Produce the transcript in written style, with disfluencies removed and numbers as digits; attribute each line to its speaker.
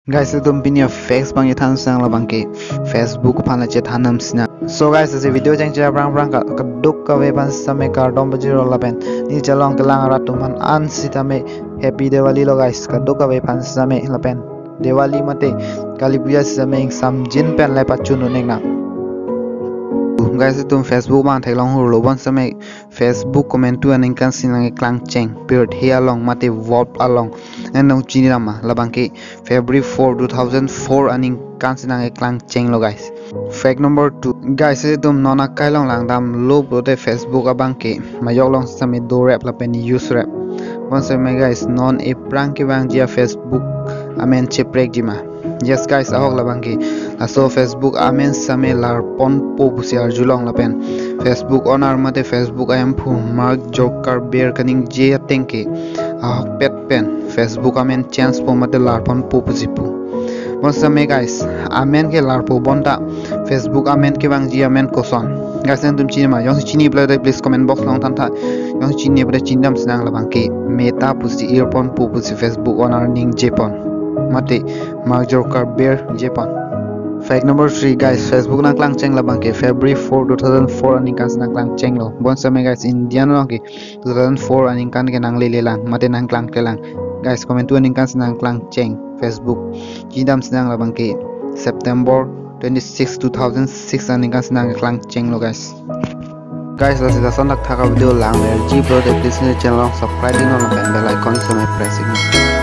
Speaker 1: Guys, itu punya face bang ya tan sang la bang ke Facebook phala che thanam sina. So guys, this video jang cha brang ka duk ka we ban same ka dom bajiro la ben ni jalong kelang ratuman an sita me happy Diwali lo guys ka duk ka we pan same la pen Diwali mate kali puja same sam jin pen la pa chunu ning na. Guys, itu Facebook bang thailong hu lo ban same Facebook comment tu aning kan sinang klang cheng period here long mate vop along and no chini nama la bang ke February 4 2004 aning kan sinang klang cheng lo guys. Fact number 2 guys, itu nona kailong lang dam lo prote Facebook abang ke mayok long same do rap la pen use rap once me guys non e prank ke bang dia Facebook amen che prek jima. Yes guys, ahok la bang ke aso Facebook amen same lar pon po busiar julong la pen Facebook onar mate Facebook I am pu Mark Zuckerberg kaning je tenke ahok pet pen Facebook amen chance po mate lar pon po busipu once me guys amen ke lar po bonta Facebook amen ke bang ji amen koson guys tum chini ma yong chini blade please comment box long tan tha yong chini blade chindam sinang la bang ke meta pusi earphone po pusi Facebook onar ning jepon mate Mark Zuckerberg jepon. Fact number 3 guys, Facebook nang klang cheng la bang ke February 4 2004 aning kan nang klang cheng lo bon same guys Indian lo ke 2004 aning kan ke nang le lang mate nang klang ke lang guys comment tu aning kan nang klang cheng Facebook jidam sinang la bang ke September 26 2006 aning kan nang klang cheng lo guys. Guys, la sida son tak thaka video lang mer ji bro de please channel subscribe ding on bell icon so me pressing